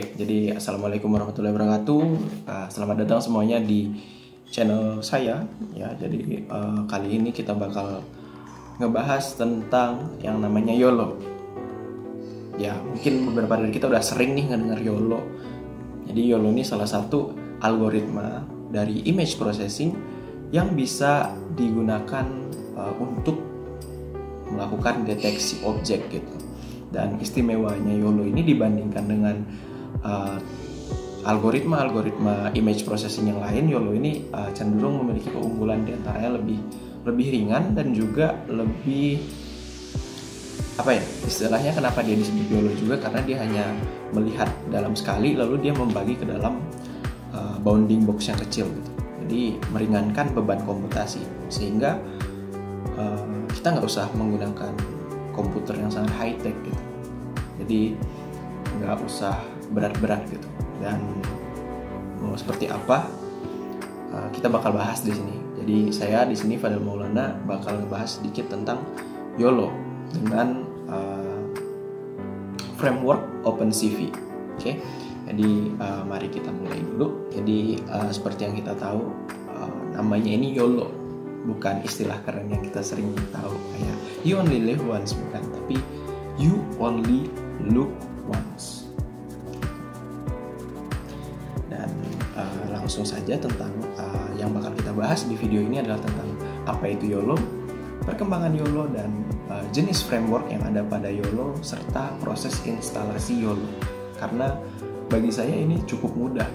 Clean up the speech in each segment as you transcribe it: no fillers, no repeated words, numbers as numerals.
Jadi assalamualaikum warahmatullahi wabarakatuh. Selamat datang semuanya di channel saya. Ya, jadi kali ini kita bakal ngebahas tentang yang namanya YOLO. Ya, mungkin beberapa dari kita udah sering nih ngedengar YOLO. Jadi YOLO ini salah satu algoritma dari image processing yang bisa digunakan untuk melakukan deteksi objek gitu. Dan istimewanya YOLO ini dibandingkan dengan algoritma image processing yang lain, YOLO ini cenderung memiliki keunggulan diantaranya lebih ringan dan juga lebih istilahnya kenapa dia disebut YOLO juga karena dia hanya melihat dalam sekali lalu dia membagi ke dalam bounding box yang kecil gitu. Jadi meringankan beban komputasi sehingga kita nggak usah menggunakan komputer yang sangat high tech gitu. Jadi nggak usah berat-berat gitu. Dan mau seperti apa kita bakal bahas di sini. Jadi saya di sini Fadel Maulana bakal ngebahas sedikit tentang YOLO dengan framework OpenCV. Oke. Jadi mari kita mulai dulu. Jadi seperti yang kita tahu namanya ini YOLO, bukan istilah keren yang kita sering tahu kayak you only live once, bukan, tapi you only look once. Dan langsung saja tentang yang bakal kita bahas di video ini adalah tentang apa itu YOLO, perkembangan YOLO, dan jenis framework yang ada pada YOLO serta proses instalasi YOLO. Karena bagi saya ini cukup mudah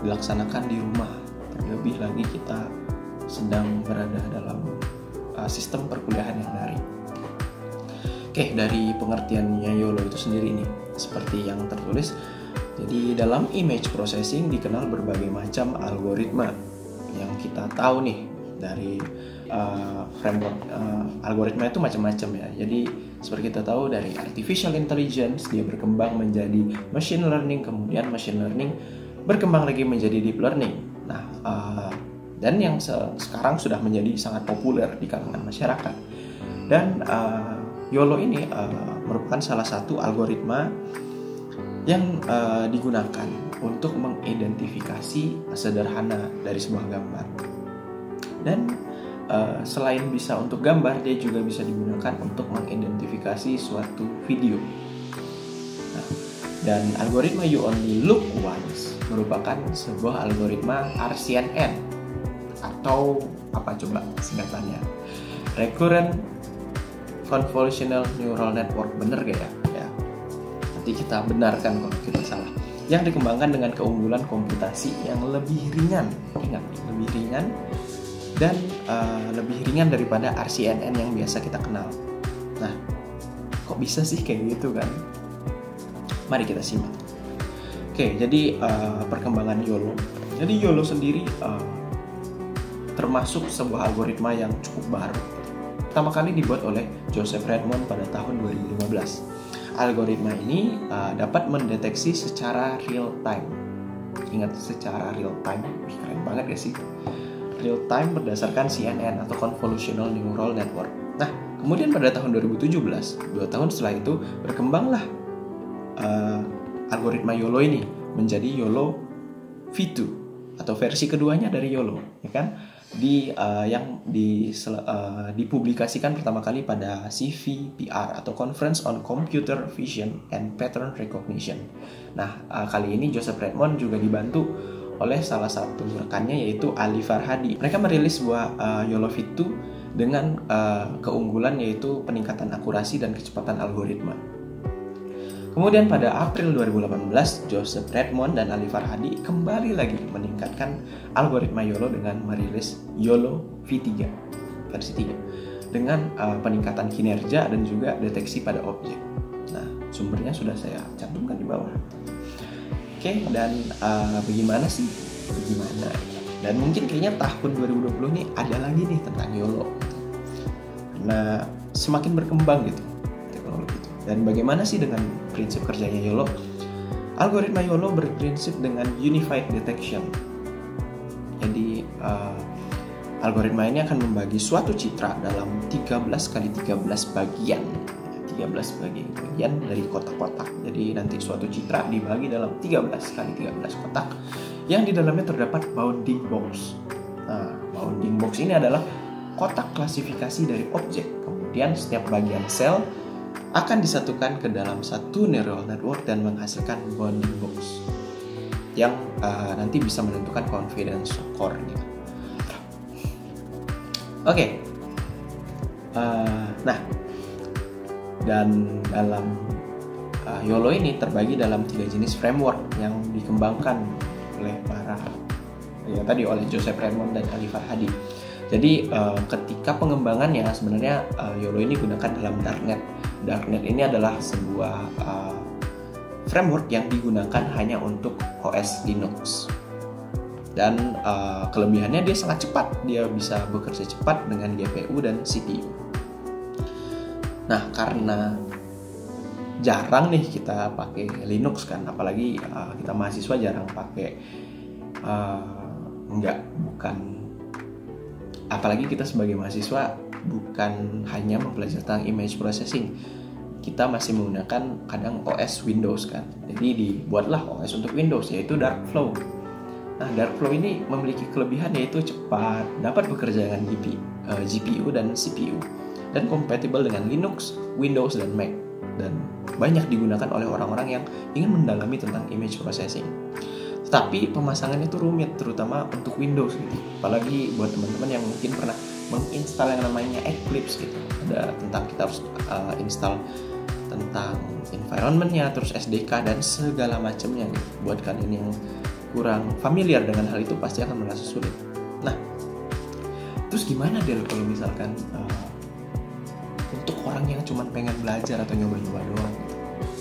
dilaksanakan di rumah. Terlebih lagi kita sedang berada dalam sistem perkuliahan yang daring. Oke, dari pengertiannya YOLO itu sendiri nih, seperti yang tertulis. Jadi dalam image processing dikenal berbagai macam algoritma yang kita tahu nih dari framework algoritma itu macam-macam ya. Jadi seperti kita tahu dari artificial intelligence dia berkembang menjadi machine learning, kemudian machine learning berkembang lagi menjadi deep learning. Nah, dan yang sekarang sudah menjadi sangat populer di kalangan masyarakat. Dan YOLO ini merupakan salah satu algoritma yang digunakan untuk mengidentifikasi sederhana dari sebuah gambar. Dan selain bisa untuk gambar, dia juga bisa digunakan untuk mengidentifikasi suatu video. Nah, dan algoritma You Only Look Once merupakan sebuah algoritma RCNN atau apa coba singkatannya? Recurrent Convolutional Neural Network, bener gak ya? Nanti kita benarkan kalau kita salah. Yang dikembangkan dengan keunggulan komputasi yang lebih ringan, lebih ringan dan lebih ringan daripada RCNN yang biasa kita kenal. Nah, kok bisa sih kayak gitu kan? Mari kita simak. Oke, jadi perkembangan YOLO. Jadi YOLO sendiri termasuk sebuah algoritma yang cukup baru. Pertama kali dibuat oleh Joseph Redmond pada tahun 2015. Algoritma ini dapat mendeteksi secara real time. Ingat, secara real time, keren banget gak sih? Real time berdasarkan CNN atau Convolutional Neural Network. Nah, kemudian pada tahun 2017, 2 tahun setelah itu, berkembanglah algoritma YOLO ini menjadi YOLO V2 atau versi keduanya dari YOLO, ya kan? Yang dipublikasikan pertama kali pada CVPR atau Conference on Computer Vision and Pattern Recognition. Nah, kali ini Joseph Redmond juga dibantu oleh salah satu rekannya yaitu Ali Farhadi. Mereka merilis sebuah YOLO V2 dengan keunggulan yaitu peningkatan akurasi dan kecepatan algoritma. Kemudian pada April 2018, Joseph Redmond dan Ali Farhadi kembali lagi meningkatkan algoritma YOLO dengan merilis YOLO V3 versi 3 dengan peningkatan kinerja dan juga deteksi pada objek. Nah, sumbernya sudah saya cantumkan di bawah. Oke, dan bagaimana? Dan mungkin kayaknya tahun 2020 ini ada lagi nih tentang YOLO gitu. Karena semakin berkembang gitu teknologi itu. Dan bagaimana sih dengan prinsip kerjanya YOLO? Algoritma YOLO berprinsip dengan unified detection. Jadi algoritma ini akan membagi suatu citra dalam 13 kali 13 bagian. 13 bagian dari kotak-kotak. Jadi nanti suatu citra dibagi dalam 13 kali 13 kotak yang di dalamnya terdapat bounding box. Nah, bounding box ini adalah kotak klasifikasi dari objek. Kemudian setiap bagian sel akan disatukan ke dalam satu neural network dan menghasilkan bounding box yang nanti bisa menentukan confidence score-nya. Oke. Nah, dan dalam YOLO ini terbagi dalam 3 jenis framework yang dikembangkan oleh oleh Joseph Raymond dan Ali Farhadi. Jadi ketika pengembangannya sebenarnya YOLO ini gunakan dalam Darknet. Darknet ini adalah sebuah framework yang digunakan hanya untuk OS Linux. Dan kelebihannya dia sangat cepat, dia bisa bekerja cepat dengan GPU dan CPU. Nah, karena jarang nih kita pakai Linux kan, apalagi kita mahasiswa jarang pakai, apalagi kita sebagai mahasiswa bukan hanya mempelajari tentang image processing, kita masih menggunakan kadang OS Windows kan. Jadi dibuatlah OS untuk Windows, yaitu Darkflow. Nah, Darkflow ini memiliki kelebihan yaitu cepat, dapat bekerja dengan GPU dan CPU, dan kompatibel dengan Linux, Windows, dan Mac, dan banyak digunakan oleh orang-orang yang ingin mendalami tentang image processing. Tapi pemasangannya itu rumit, terutama untuk Windows gitu. Apalagi buat teman-teman yang mungkin pernah menginstal yang namanya Eclipse gitu. Ada tentang kita harus install tentang environment-nya, terus SDK dan segala macamnya gitu. Buat kalian yang kurang familiar dengan hal itu pasti akan merasa sulit. Nah, terus gimana Del kalau misalkan untuk orang yang cuma pengen belajar atau nyoba-nyoba doang gitu,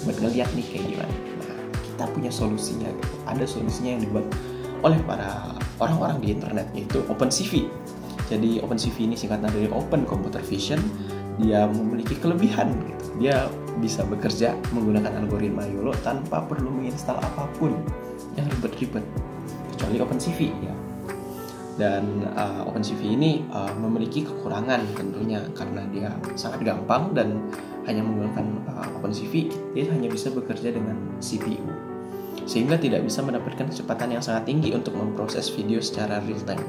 buat ngeliat nih kayak gimana? Nah, kita punya solusinya gitu. Ada solusinya yang dibuat oleh para orang-orang di internet, yaitu OpenCV. Jadi OpenCV ini singkatan dari Open Computer Vision. Dia memiliki kelebihan gitu. Dia bisa bekerja menggunakan algoritma YOLO tanpa perlu menginstal apapun yang ribet-ribet, kecuali OpenCV ya. Dan OpenCV ini memiliki kekurangan tentunya karena dia sangat gampang dan hanya menggunakan OpenCV, dia hanya bisa bekerja dengan CPU, sehingga tidak bisa mendapatkan kecepatan yang sangat tinggi untuk memproses video secara real time.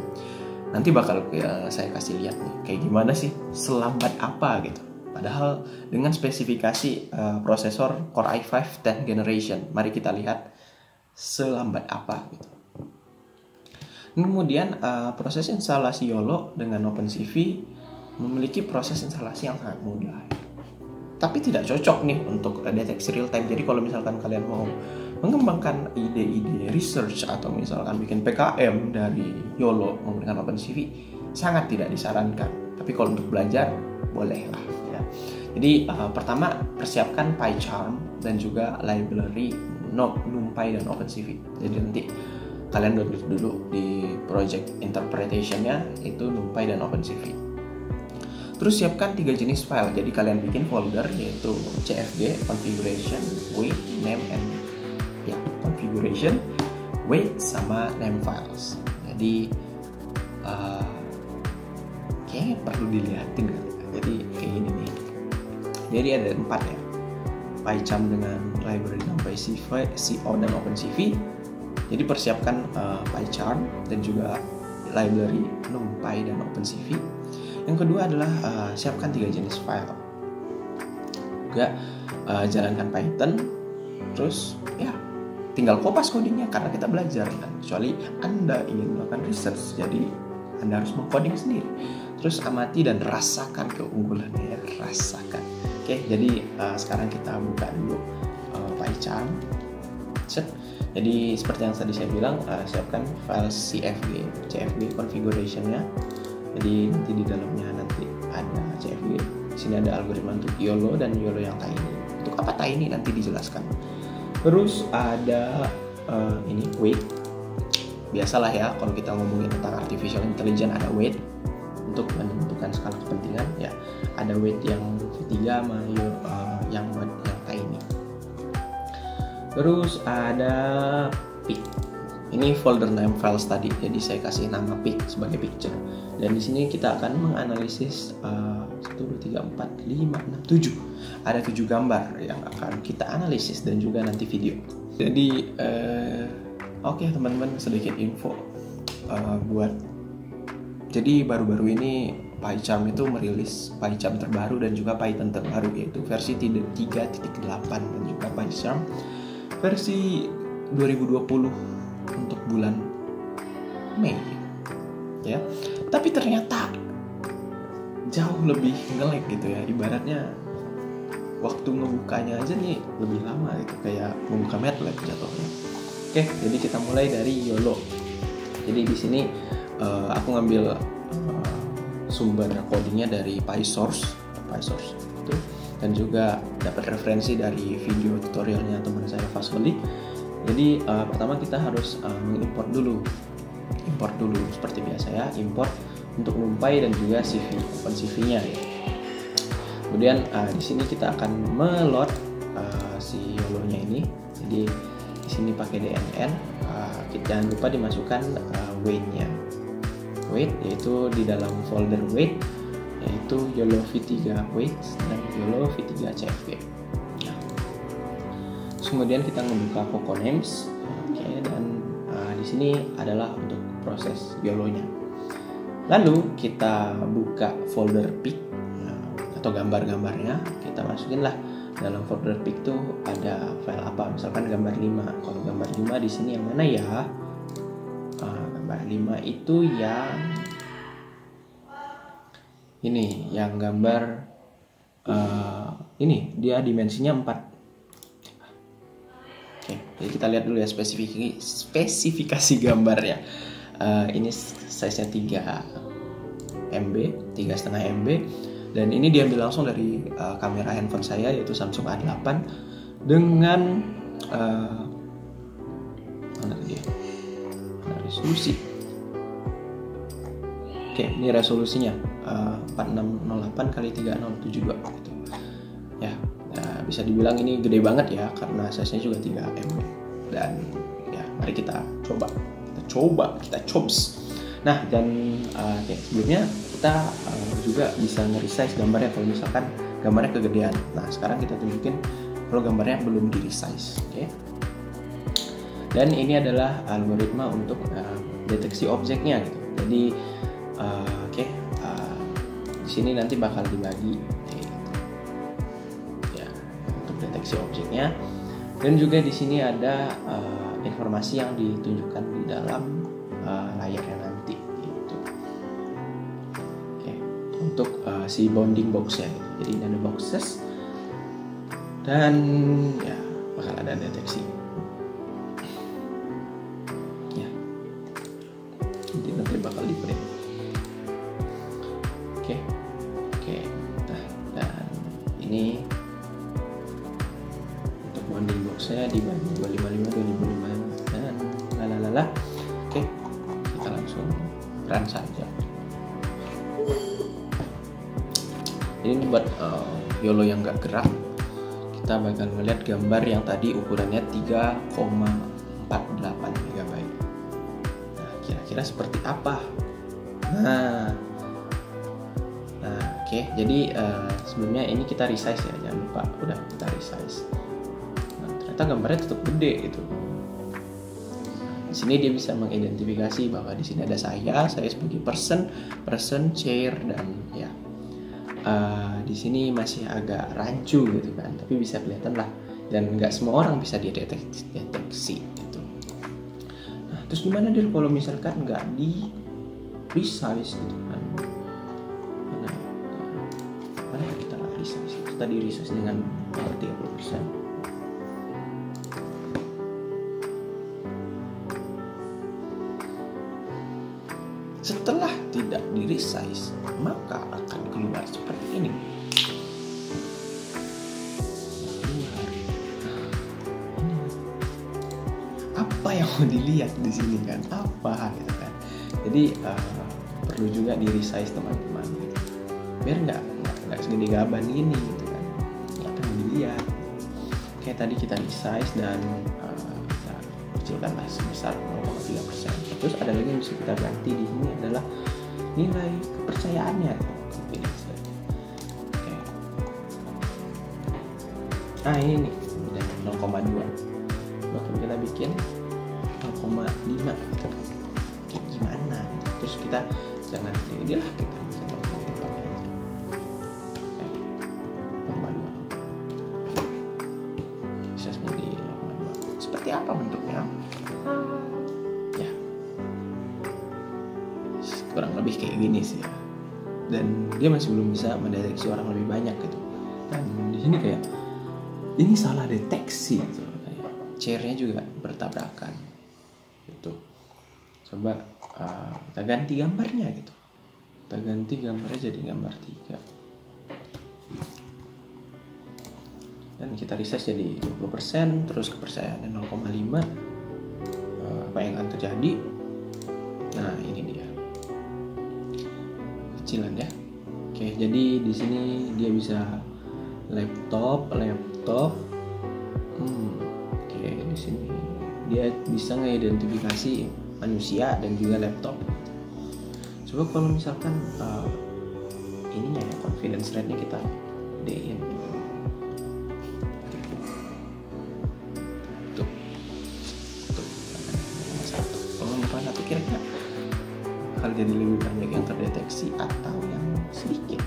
Nanti bakal saya kasih lihat nih kayak gimana sih, selambat apa gitu. Padahal dengan spesifikasi prosesor Core i5 10th generation, mari kita lihat selambat apa gitu. Kemudian proses instalasi YOLO dengan OpenCV memiliki proses instalasi yang sangat mudah, tapi tidak cocok nih untuk deteksi real time. Jadi kalau misalkan kalian mau mengembangkan ide-ide research atau misalkan bikin PKM dari YOLO menggunakan OpenCV, sangat tidak disarankan. Tapi kalau untuk belajar boleh lah ya. Jadi pertama persiapkan PyCharm dan juga library NumPy dan OpenCV. Jadi nanti kalian download dulu di project interpretation-nya itu NumPy dan OpenCV. Terus siapkan 3 jenis file. Jadi kalian bikin folder yaitu CFG, configuration, weight, name, and configuration, weight, sama name files. Jadi kayaknya perlu dilihatin kan. Jadi kayak gini nih. Jadi ada 4 ya. PyCharm dengan library NumPy, CO, dan OpenCV. Jadi persiapkan PyCharm dan juga library NumPy dan OpenCV. Yang kedua adalah siapkan 3 jenis file. Juga jalankan Python. Terus ya tinggal kopas codingnya karena kita belajar kan. Kecuali Anda ingin melakukan research, jadi Anda harus mengcoding sendiri. Terus amati dan rasakan keunggulannya ya, rasakan. Oke, jadi sekarang kita buka dulu PyCharm. Jadi seperti yang tadi saya bilang, siapkan file CFG configuration-nya. Jadi nanti di dalamnya nanti ada CFG. Di sini ada algoritma untuk YOLO dan YOLO yang tiny. Untuk apa tiny nanti dijelaskan. Terus ada ini weight. Biasalah ya kalau kita ngomongin tentang artificial intelligence, ada weight untuk menentukan skala kepentingan ya. Ada weight yang ketiga sama yang buat yang tiny. Terus ada P. Ini folder name files tadi, jadi saya kasih nama pic sebagai picture. Dan di sini kita akan menganalisis 1, 2, 3, 4, 5, 6, 7. Ada 7 gambar yang akan kita analisis dan juga nanti video. Jadi oke, teman-teman, sedikit info jadi baru-baru ini PyCharm itu merilis PyCharm terbaru dan juga Python terbaru, yaitu versi 3.8 dan juga PyCharm versi 2020 untuk bulan Mei ya. Tapi ternyata jauh lebih nge-lag gitu ya, ibaratnya waktu ngebukanya aja nih lebih lama gitu, kayak membuka MATLAB jatuhnya. Oke, jadi kita mulai dari YOLO. Jadi di sini aku ngambil sumber codingnya dari PySource itu, dan juga dapat referensi dari video tutorialnya teman saya Fasoli. Jadi pertama kita harus mengimport dulu, seperti biasa ya, import untuk NumPy dan juga CV, OpenCV-nya ya. Kemudian di sini kita akan meload si YOLO-nya ini. Jadi di sini pakai DNN, jangan lupa dimasukkan weight-nya. Weight yaitu di dalam folder weight, yaitu YOLO v3 weights dan YOLO v3 CFG. Nah, kemudian kita membuka Coconames, dan di sini adalah untuk proses YOLO-nya. Lalu kita buka folder pic atau gambar-gambarnya, kita masukinlah dalam folder pic tuh ada file apa, misalkan gambar 5. Kalau gambar 5 di sini yang mana ya? Gambar 5 itu yang ini, yang gambar ini, dia dimensinya 4. Oke, jadi kita lihat dulu ya spesifikasi gambarnya. Ini size-nya 3 MB, 3,5 MB, dan ini diambil langsung dari kamera handphone saya, yaitu Samsung A8 dengan mana dia? Resolusi. Oke, ini resolusinya 4608 x 3072 gitu. Ya, bisa dibilang ini gede banget ya, karena size-nya juga 3 MB. Dan ya, mari kita coba. Nah, dan sebelumnya kita juga bisa nge-resize gambarnya kalau misalkan gambarnya kegedean. Nah, sekarang kita tunjukin kalau gambarnya belum di-resize, oke? Dan ini adalah algoritma untuk deteksi objeknya gitu. Jadi di sini nanti bakal dibagi ya untuk deteksi objeknya, dan juga di sini ada informasi yang ditunjukkan di dalam layarnya nanti gitu. Oke, untuk si bounding box-nya gitu. Jadi ini ada boxes dan ya bakal ada deteksi. Nanti bakal di print. Oke. Nah, dan ini untuk bounding box-nya dibagi 255 dan lalala. Oke, kita langsung run saja. Ini buat YOLO yang nggak gerak, kita bakal melihat gambar yang tadi ukurannya 3,48 MB. Kira-kira seperti apa? Nah, oke. Jadi sebelumnya ini kita resize ya, jangan lupa. Udah kita resize. Nah, ternyata gambarnya tetap gede gitu. Di sini dia bisa mengidentifikasi bahwa di sini ada saya sebagai person, chair, dan ya. Di sini masih agak rancu gitu kan, tapi bisa kelihatan lah. Dan nggak semua orang bisa dideteksi. Terus gimana dia kalau misalkan nggak di resize gitu kan? Mana kita resize? Kita di resize dengan 30%. Setelah tidak di resize, maka akan keluar seperti ini. Apa yang mau dilihat di sini kan? Apa gitu kan? Jadi perlu juga di resize teman-teman, gitu. Biar nggak segede gaban gini gitu kan? Apa yang mau dilihat? Kayak tadi kita resize dan kecilkan lah sebesar 0,3%. Terus ada lagi yang bisa kita ganti di sini adalah nilai kepercayaannya, confidence rate. Oke. Nah ini nih 0,2. Bahkan kita bikin 0,5 gitu. Kayak gimana? Terus kita jangan ini lah, kita bisa 0,4. Bisa menjadi 0,2. Seperti apa bentuknya? Ya, kurang lebih kayak gini sih ya. Dan dia masih belum bisa mendeteksi orang lebih banyak gitu. Dan di sini kayak ini salah deteksi gitu. Kayak chairnya juga bertabrakan gitu. Coba kita ganti gambarnya gitu. Kita ganti gambarnya jadi gambar 3. Dan kita reset jadi 20%, terus kepercayaannya 0,5. Apa yang akan terjadi? Nah, ini dia. Kecilan ya. Oke, jadi di sini dia bisa laptop. Oke, di sini dia bisa mengidentifikasi manusia dan juga laptop. Coba kalau misalkan ininya ya, confidence rate-nya kita gedein. Tuh. Kalau 0,1 kira-kira bakal jadi lebih banyak yang terdeteksi atau yang sedikit.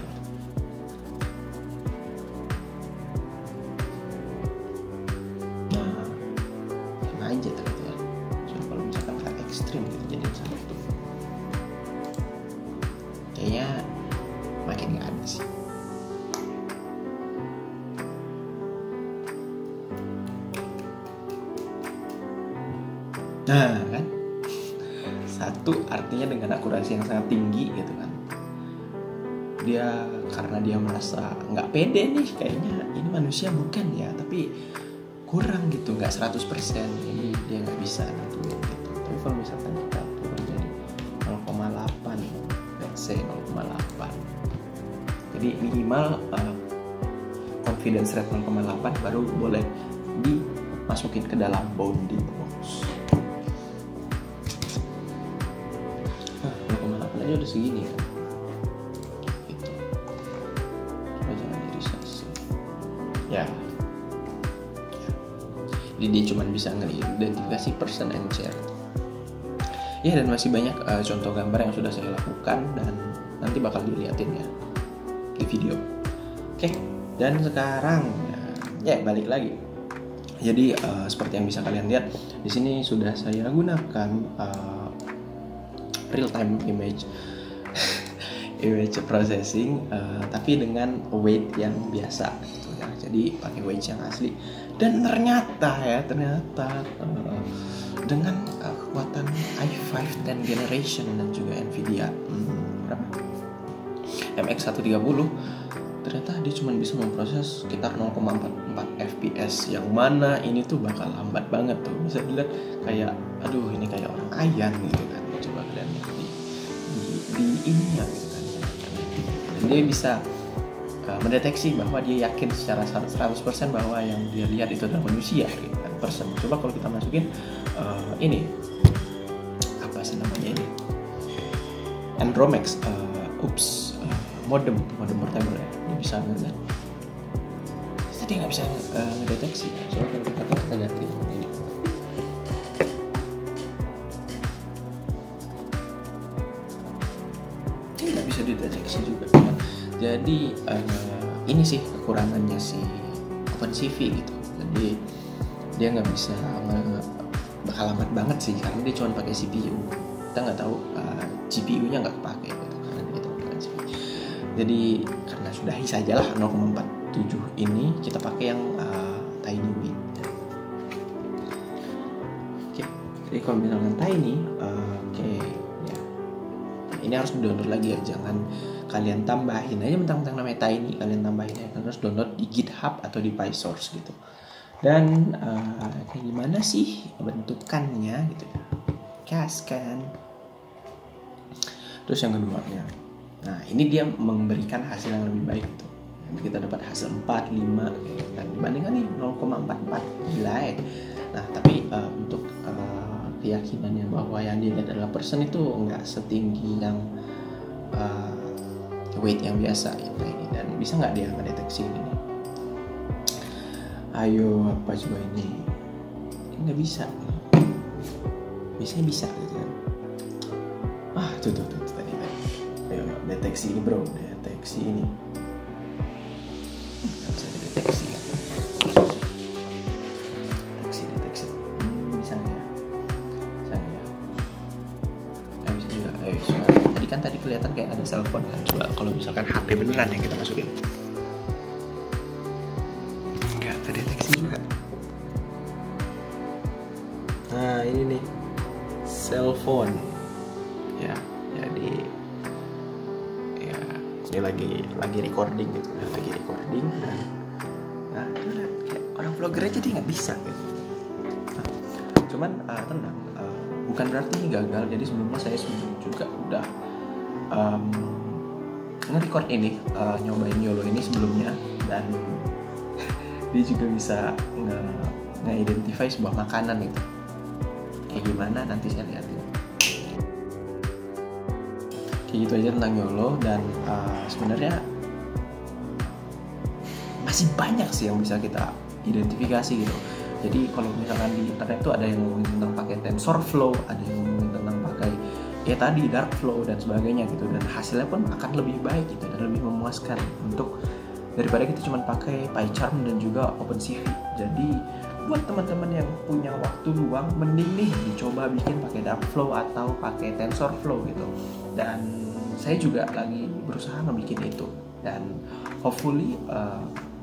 Nah, sama aja ternyata ya. So, kalau misalkan kita ekstrim gitu jadi 1, kayaknya makin nggak ada sih. Nah kan, 1 artinya dengan akurasi yang sangat tinggi gitu kan. Dia karena dia merasa nggak pede nih, kayaknya ini manusia bukan ya, tapi kurang gitu, nggak 100%, jadi dia nggak bisa nentuin gitu. Tapi kalau misalkan kita turun jadi 0,8, let's say 0,8, jadi minimal confidence rate 0,8 baru boleh dimasukin ke dalam bounding box. 0,8 aja udah segini kan. Gitu. Coba jangan di research. Ya. Jadi dia cuma bisa mengidentifikasi person and chair. Ya, dan masih banyak contoh gambar yang sudah saya lakukan dan nanti bakal dilihatin ya di video. Oke, dan sekarang ya balik lagi. Jadi seperti yang bisa kalian lihat di sini sudah saya gunakan real time image processing, tapi dengan weight yang biasa gitu ya. Jadi pakai weight yang asli. Dan ternyata dengan kekuatan i5 10 generation dan juga Nvidia MX130, ternyata dia cuma bisa memproses sekitar 0,44 fps, yang mana ini tuh bakal lambat banget tuh. Bisa dilihat kayak aduh ini kayak orang ayan gitu kan. Coba kalian lihat di ininya gitu kan. Dan dia bisa mendeteksi bahwa dia yakin secara 100% bahwa yang dia lihat itu adalah manusia gitu kan, person. Coba kalau kita masukin ini apa sih namanya ini, Andromex modem portable ya, dia bisa ngeliat. Tadi nggak bisa ngedeteksi. Coba kalau kita ganti ini. Ini nggak bisa dideteksi juga kan? Jadi ini sih kekurangannya si OpenCV gitu. Jadi dia nggak bisa bakal lambat banget sih, karena dia cuma pakai CPU. Kita nggak tahu GPU-nya nggak kepake gitu, karena dia pakai CPU. Jadi karena sudahi sajalah 0,47 ini, kita pakai yang TinyWin. Oke, jadi kalau misalkan Tiny, ya. Ini harus di-download lagi ya, jangan kalian tambahin aja mentang-mentang namanya Tiny, kalian tambahin aja, terus download di GitHub atau di PySource gitu. Dan kayak gimana sih bentukannya gitu ya, kaskan. Terus yang keduanya, nah ini dia memberikan hasil yang lebih baik gitu. Kita dapat hasil 4, 5 gitu. Dan dibandingkan nih 0,44 gila ya. Nah tapi untuk keyakinannya bahwa yang dilihat adalah person itu nggak setinggi yang weight yang biasa gitu ini. Dan bisa nggak dia mendeteksi ini? Ayo, apa coba ini? Nggak bisa. Biasanya bisa gitu kan. Tuh tadi. Ayo, deteksi ini bro, deteksi ini. Nggak bisa dideteksi kan? Deteksi. Bisa nggak ya? Bisa juga. Ayo, tadi kelihatan kayak ada cellphone kan. Coba kalau misalkan HP beneran yang kita masukin. Nggak terdeteksi juga. Nah, ini nih cellphone ya, jadi ya ini lagi recording gitu, lagi recording dan kayak orang vlogger aja dia nggak bisa gitu. Cuman tenang, bukan berarti ini gagal. Jadi sebelumnya saya juga udah nge-record ini, nyobain YOLO ini sebelumnya, dan dia juga bisa nge-identify sebuah makanan itu kayak gimana, nanti saya lihatin. Kayak gitu aja tentang YOLO. Dan sebenarnya masih banyak sih yang bisa kita identifikasi gitu. Jadi kalau misalkan di internet tuh ada yang ngomongin tentang pakai TensorFlow, ada yang ngomongin tentang pakai ya tadi Darkflow dan sebagainya gitu, dan hasilnya pun akan lebih baik gitu dan lebih memuaskan untuk daripada kita cuma pakai PyCharm dan juga OpenCV. Jadi buat teman-teman yang punya waktu luang, mending nih dicoba bikin pakai Darkflow atau pakai TensorFlow gitu. Dan saya juga lagi berusaha ngebikin itu, dan hopefully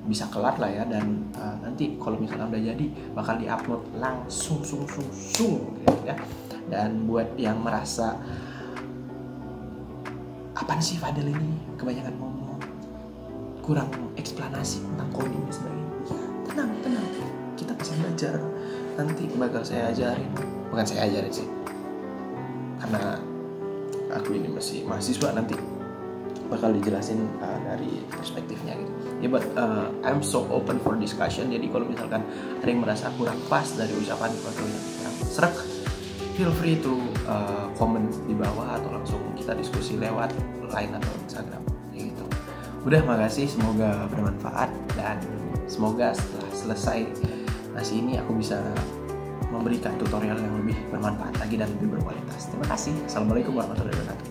bisa kelar lah ya. Dan nanti kalau misalnya udah jadi bakal diupload langsung gitu ya. Dan buat yang merasa apaan sih Fadel ini kebanyakan ngomong, kurang eksplanasi tentang coding dan sebagainya, ya tenang, kita bisa belajar. Nanti bakal saya ajarin, bukan saya ajarin sih, karena aku ini masih mahasiswa, nanti bakal dijelasin dari perspektifnya gitu ya. But I'm so open for discussion. Jadi kalau misalkan ada yang merasa kurang pas dari ucapan atau yang kurang serak, feel free to comment di bawah atau langsung kita diskusi lewat Line atau Instagram gitu. Udah, makasih, semoga bermanfaat, dan semoga setelah selesai nasi ini aku bisa memberikan tutorial yang lebih bermanfaat lagi dan lebih berkualitas. Terima kasih. Assalamualaikum warahmatullahi wabarakatuh.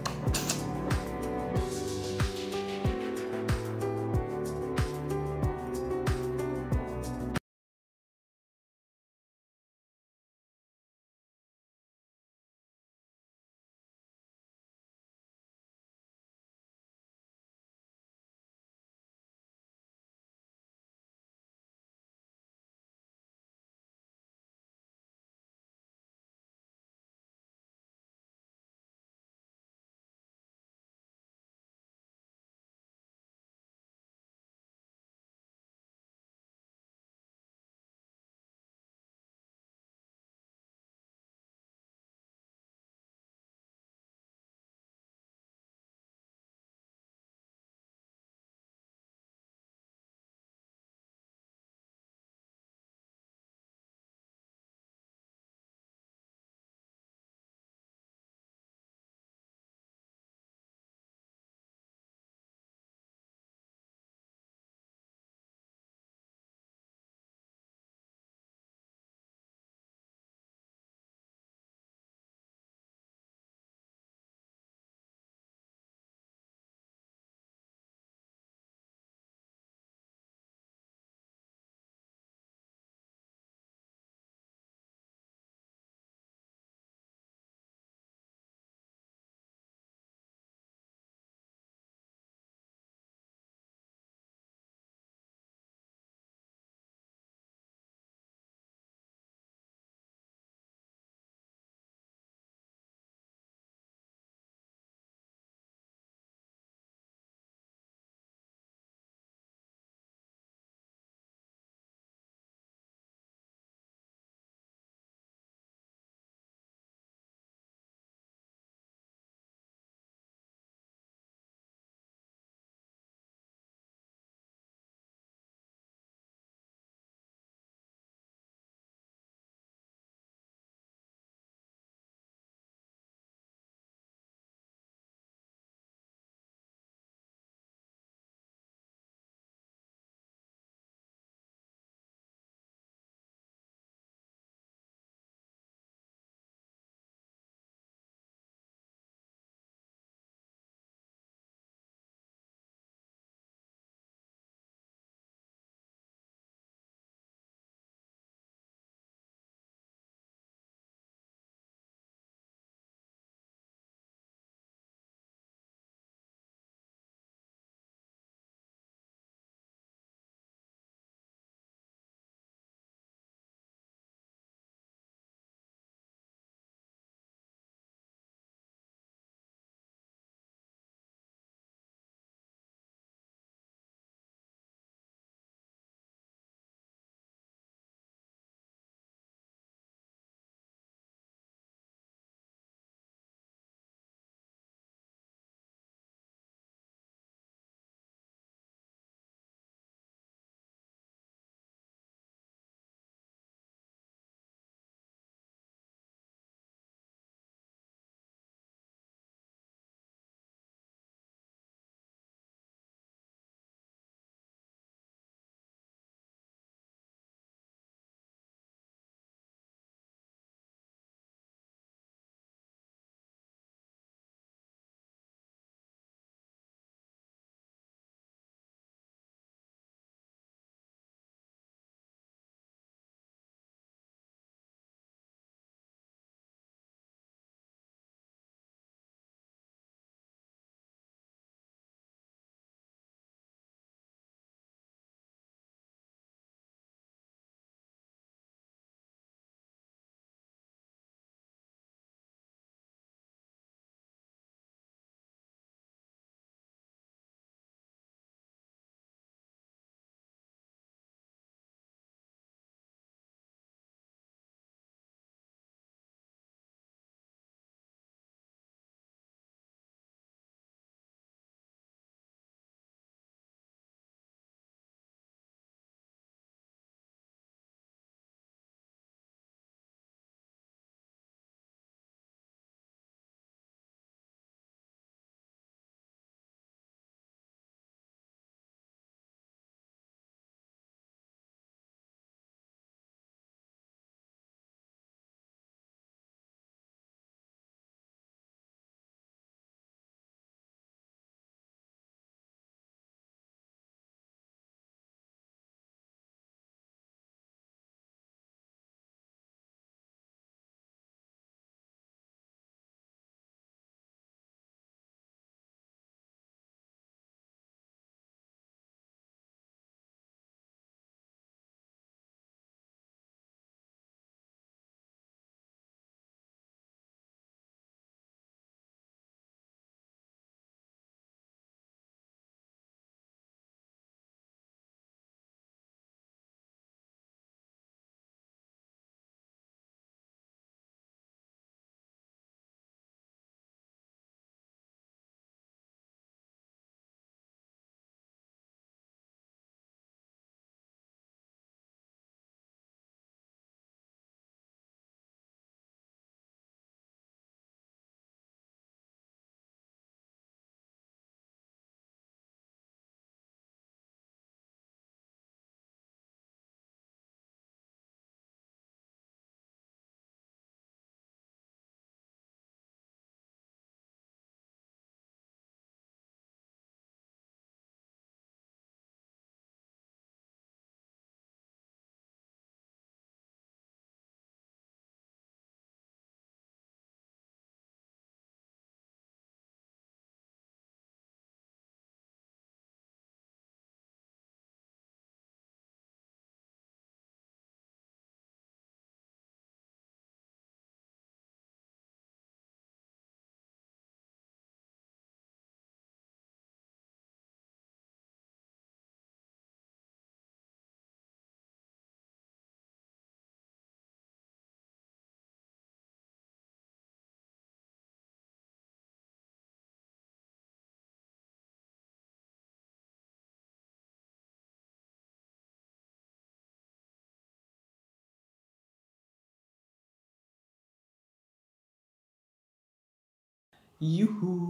Yuhu.